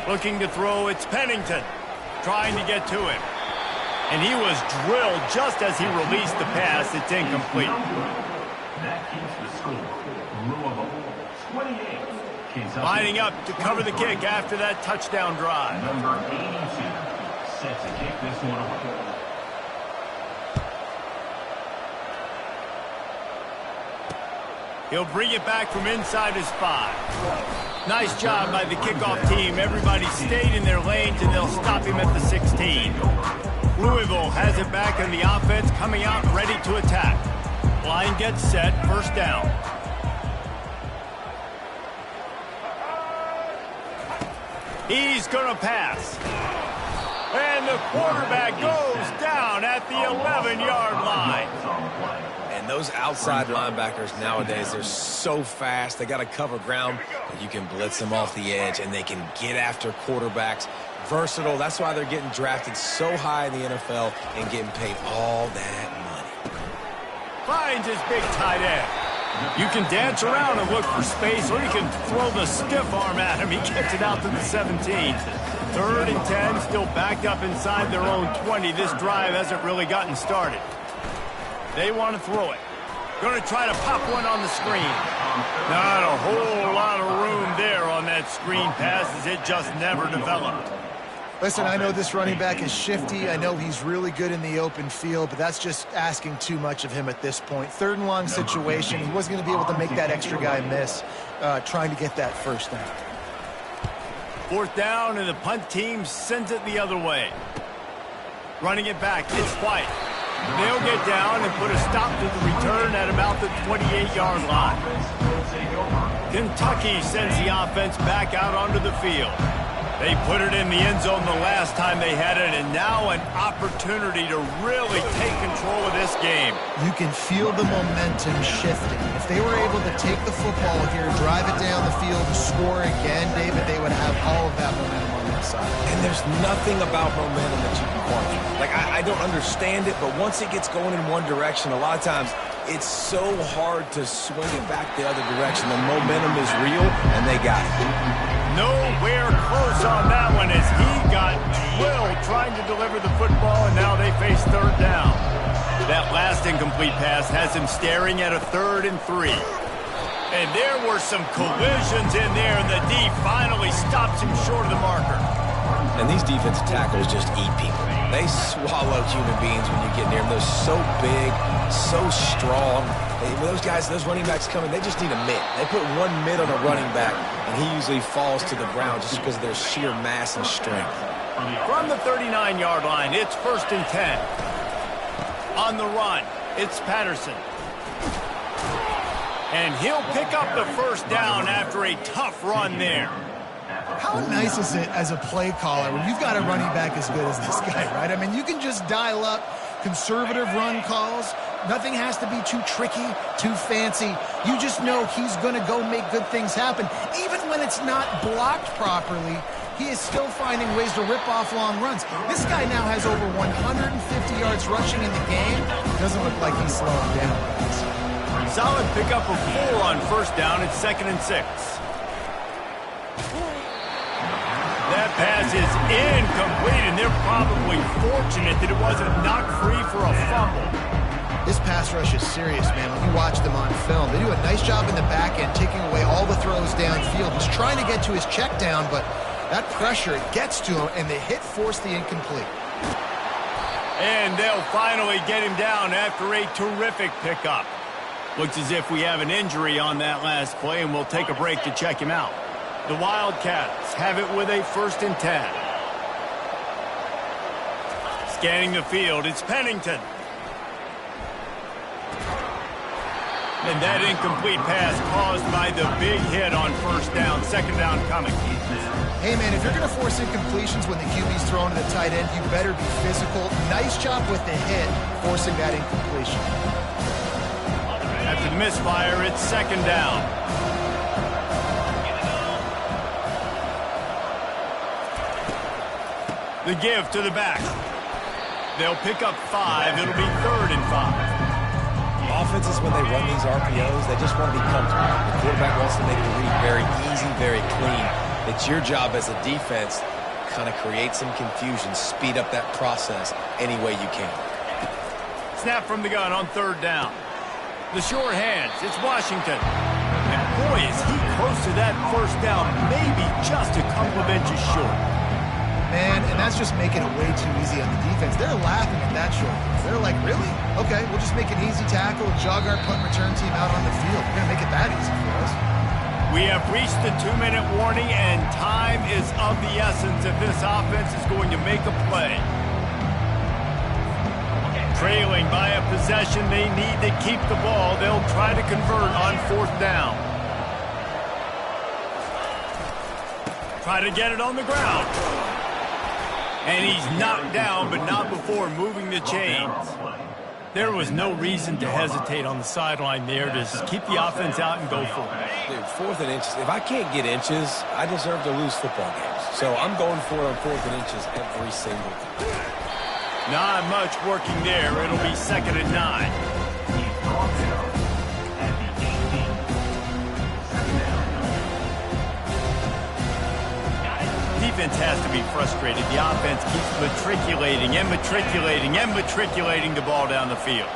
Looking to throw, it's Pennington. Trying to get to him. And he was drilled just as he released the pass. It's incomplete. That keeps the score. Louisville, 28. Lining up to cover the kick after that touchdown drive. Number 82 set to kick this one away. He'll bring it back from inside his 5. Nice job by the kickoff team. Everybody stayed in their lanes, and they'll stop him at the 16. Louisville has it back in the offense, coming out ready to attack. Line gets set, first down. He's going to pass. And the quarterback goes down at the 11-yard line. And those outside linebackers nowadays, they're so fast. They got to cover ground. You can blitz them off the edge, and they can get after quarterbacks. Versatile. That's why they're getting drafted so high in the NFL and getting paid all that money. Finds his big tight end. You can dance around and look for space, or you can throw the stiff arm at him. He gets it out to the 17. 3rd and 10, still backed up inside their own 20. This drive hasn't really gotten started. They want to throw it. Going to try to pop one on the screen. Not a whole lot of room there on that screen pass, as it just never developed. Listen, I know this running back is shifty. I know he's really good in the open field, but that's just asking too much of him at this point. 3rd and long situation. He wasn't going to be able to make that extra guy miss trying to get that first down. 4th down, and the punt team sends it the other way. Running it back, it's White. They'll get down and put a stop to the return at about the 28-yard line. Kentucky sends the offense back out onto the field. They put it in the end zone the last time they had it, and now an opportunity to really take control of this game. You can feel the momentum shifting. If they were able to take the football here, drive it down the field, and score again, David, they would have all of that momentum on their side. And there's nothing about momentum that you can quantify. Like, I don't understand it, but once it gets going in one direction, a lot of times it's so hard to swing it back the other direction. The momentum is real, and they got it. Nowhere close on that one as he got drilled trying to deliver the football, and now they face 3rd down. That last incomplete pass has him staring at a 3rd and 3. And there were some collisions in there, and the D finally stops him short of the marker. And these defensive tackles just eat people. They swallow human beings when you get near them. They're so big, so strong. Those guys, those running backs coming, they just need a mid. They put one mid on a running back, and he usually falls to the ground just because of their sheer mass and strength. From the 39-yard line, it's 1st and 10. On the run, it's Patterson. And he'll pick up the 1st down after a tough run there. How nice is it as a play caller when you've got a running back as good as this guy, right? I mean, you can just dial up conservative run calls. Nothing has to be too tricky, too fancy. You just know he's going to go make good things happen. Even when it's not blocked properly, he is still finding ways to rip off long runs. This guy now has over 150 yards rushing in the game. Doesn't look like he's slowing down, guys. Solid pickup of 4 on 1st down. It's 2nd and 6. That pass is incomplete, and they're probably fortunate that it wasn't knocked free for a fumble. This pass rush is serious, man. When you watch them on film, they do a nice job in the back end, taking away all the throws downfield. He's trying to get to his check down, but that pressure gets to him, and the hit forced the incomplete. And they'll finally get him down after a terrific pickup. Looks as if we have an injury on that last play, and we'll take a break to check him out. The Wildcats have it with a 1st and 10. Scanning the field, it's Pennington. And that incomplete pass caused by the big hit on 1st down. 2nd down coming. Hey, man, if you're going to force incompletions when the QB's thrown to the tight end, you better be physical. Nice job with the hit, forcing that incompletion. After the misfire, it's 2nd down. The give to the back. They'll pick up 5. It'll be 3rd and 5. Offenses, when they run these RPOs, they just want to be comfortable. The quarterback wants to make the read very easy, very clean. It's your job as a defense to kind of create some confusion, speed up that process any way you can. Snap from the gun on 3rd down. The short hands, it's Washington. And boy, is he close to that 1st down, maybe just a couple of inches short. Man, and that's just making it way too easy on the defense. They're laughing at that short. They're like, really? Okay, we'll just make an easy tackle and jog our punt return team out on the field. We're going to make it that easy for us. We have reached the 2-minute warning, and time is of the essence if this offense is going to make a play. Trailing by a possession, they need to keep the ball. They'll try to convert on 4th down. Try to get it on the ground. And he's knocked down, but not before moving the chains. There was no reason to hesitate on the sideline there. Just keep the offense out and go for it. Dude, 4th and inches. If I can't get inches, I deserve to lose football games. So I'm going for it on 4th and inches every single time. Not much working there. It'll be 2nd and 9. Defense has to be frustrated. The offense keeps matriculating and matriculating and matriculating the ball down the field.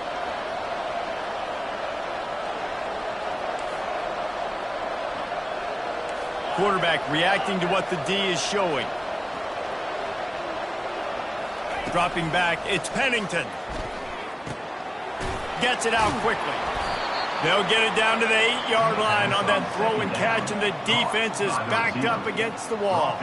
Quarterback reacting to what the D is showing. Dropping back, it's Pennington. Gets it out quickly. They'll get it down to the 8-yard line on that throw and catch, and the defense is backed up against the wall.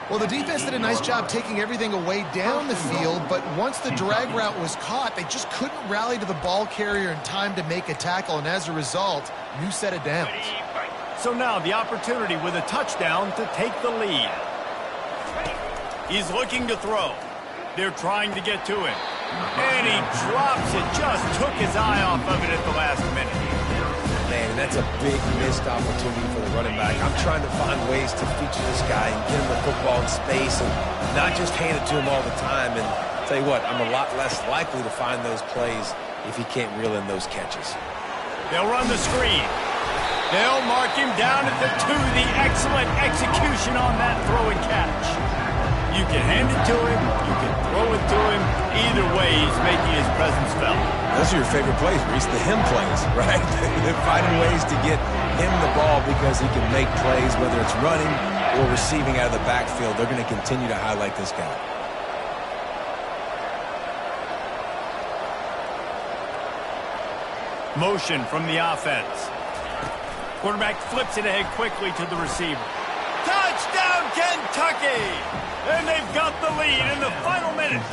Well, the defense did a nice job taking everything away down the field, but once the drag route was caught, they just couldn't rally to the ball carrier in time to make a tackle, and as a result, new set of downs. So now the opportunity with a touchdown to take the lead. He's looking to throw. They're trying to get to him. And he drops it. Just took his eye off of it at the last minute. Man, that's a big missed opportunity for the running back. I'm trying to find ways to feature this guy and get him the football in space and not just hand it to him all the time. And I'll tell you what, I'm a lot less likely to find those plays if he can't reel in those catches. They'll run the screen. They'll mark him down at the 2. The excellent execution on that throw and catch. You can hand it to him. You can throw it to him. Either way, he's making his presence felt. Those are your favorite plays, Reese, the him plays, right? They're finding ways to get him the ball because he can make plays, whether it's running or receiving out of the backfield. They're going to continue to highlight this guy. Motion from the offense. Quarterback flips it ahead quickly to the receiver. Touchdown, Kentucky! And they've got the lead in the final minute.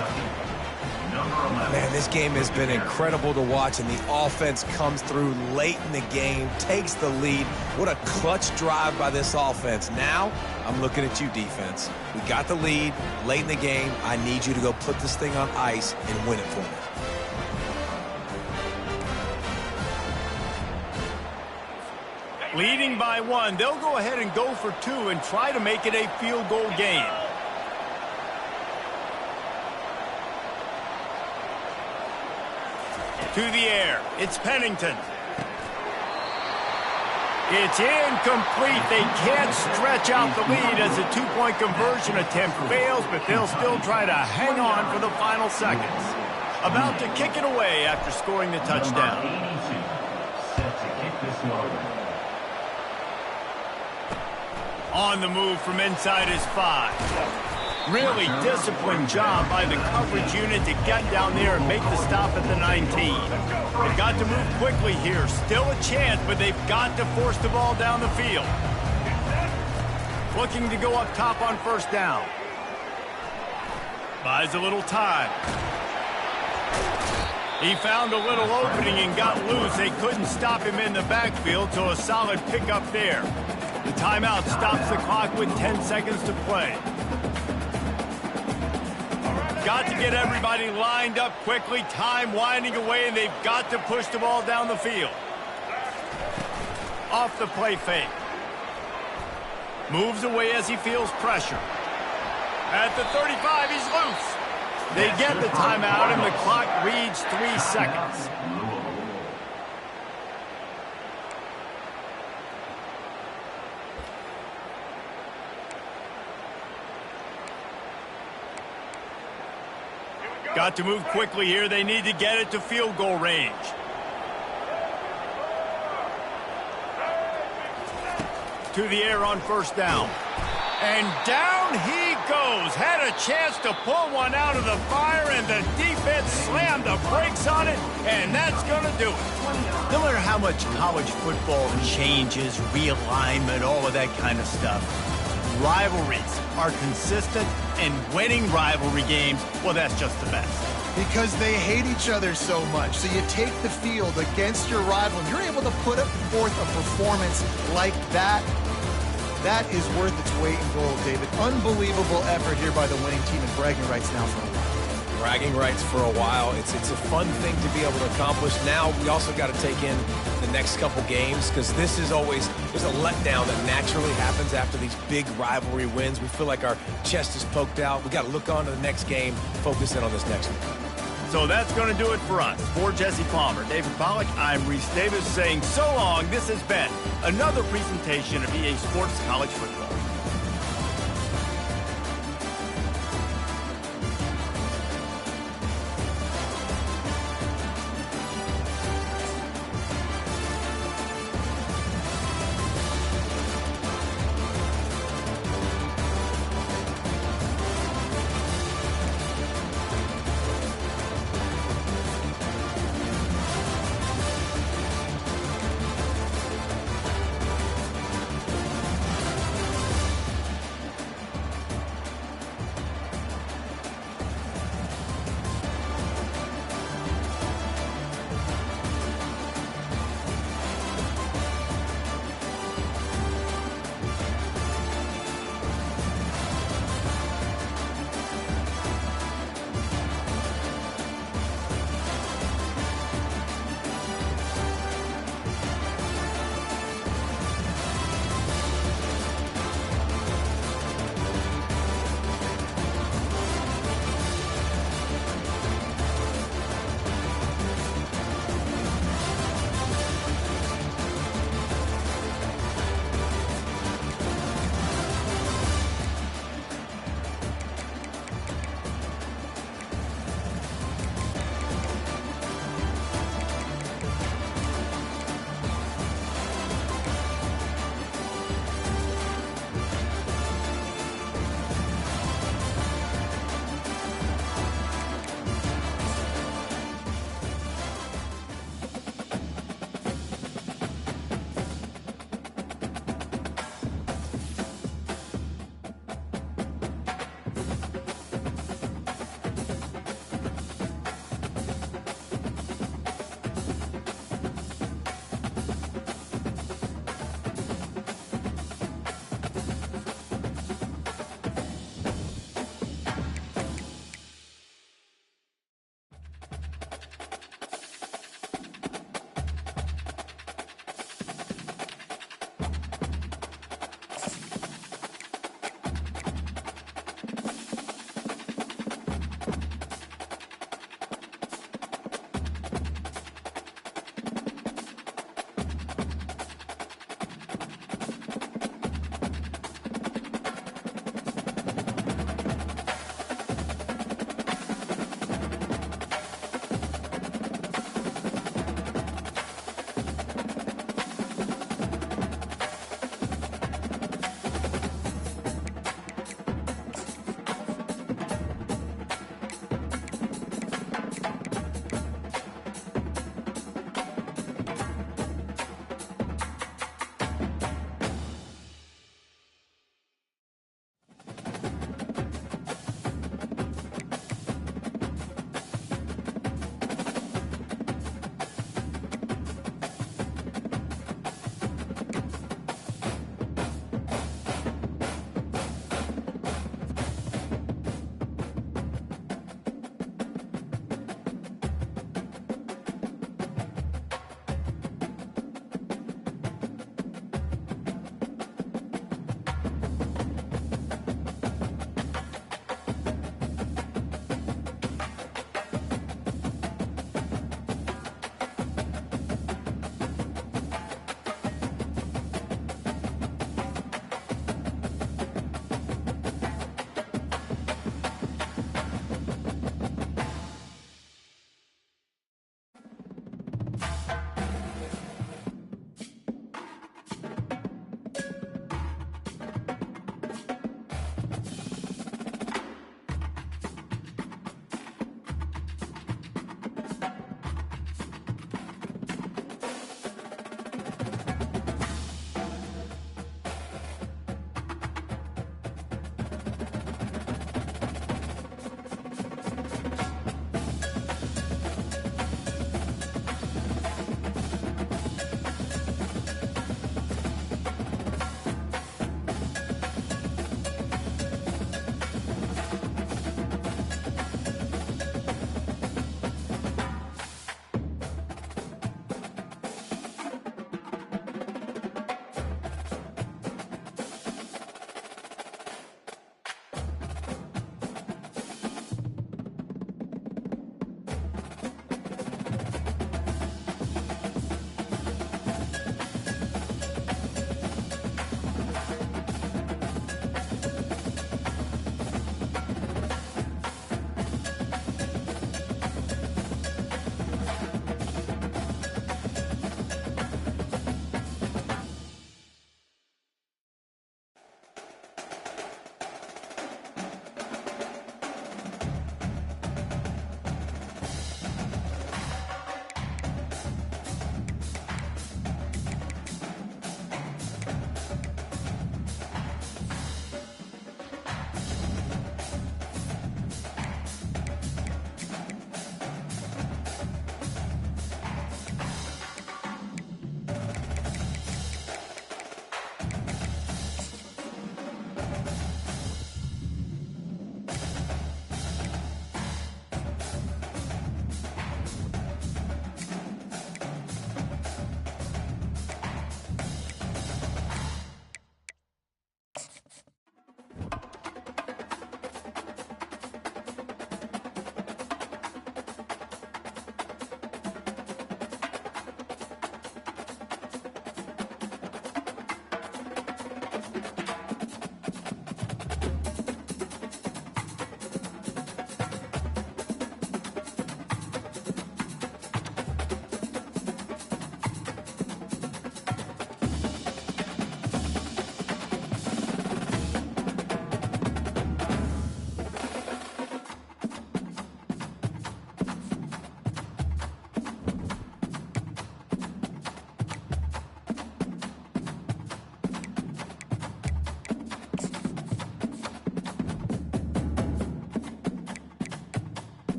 Man, this game has been incredible to watch, and the offense comes through late in the game, takes the lead. What a clutch drive by this offense. Now, I'm looking at you, defense. We got the lead late in the game. I need you to go put this thing on ice and win it for me. Leading by 1, they'll go ahead and go for 2 and try to make it a field goal game. To the air, it's Pennington. It's incomplete. They can't stretch out the lead as a 2-point conversion attempt fails, but they'll still try to hang on for the final seconds. About to kick it away after scoring the touchdown. Set to kick this one away. On the move from inside his 5. Really disciplined job by the coverage unit to get down there and make the stop at the 19. They've got to move quickly here. Still a chance, but they've got to force the ball down the field. Looking to go up top on first down. Buys a little time. He found a little opening and got loose. They couldn't stop him in the backfield, so a solid pickup there. The timeout stops the clock with 10 seconds to play. Got to get everybody lined up quickly. Time winding away, and they've got to push the ball down the field. Off the play fake. Moves away as he feels pressure. At the 35, he's loose. They get the timeout, and the clock reads 3 seconds. Got to move quickly here. They need to get it to field goal range. To the air on first down. And down he goes. Had a chance to pull one out of the fire, and the defense slammed the brakes on it, and that's going to do it. No matter how much college football changes, realignment, all of that kind of stuff, rivalries are consistent, and winning rivalry games, well, that's just the best. Because they hate each other so much. So you take the field against your rival, and you're able to put forth a performance like that. That is worth its weight in gold, David. Unbelievable effort here by the winning team, and bragging rights now for a while. Bragging rights for a while. It's a fun thing to be able to accomplish. Now we also got to take in the next couple games, because this is always, there's a letdown that naturally happens after these big rivalry wins. We feel like our chest is poked out. We got to look on to the next game, focus in on this next one. So that's going to do it for us. For Jesse Palmer, David Pollack, I'm Reese Davis saying so long. This has been another presentation of EA Sports College Football.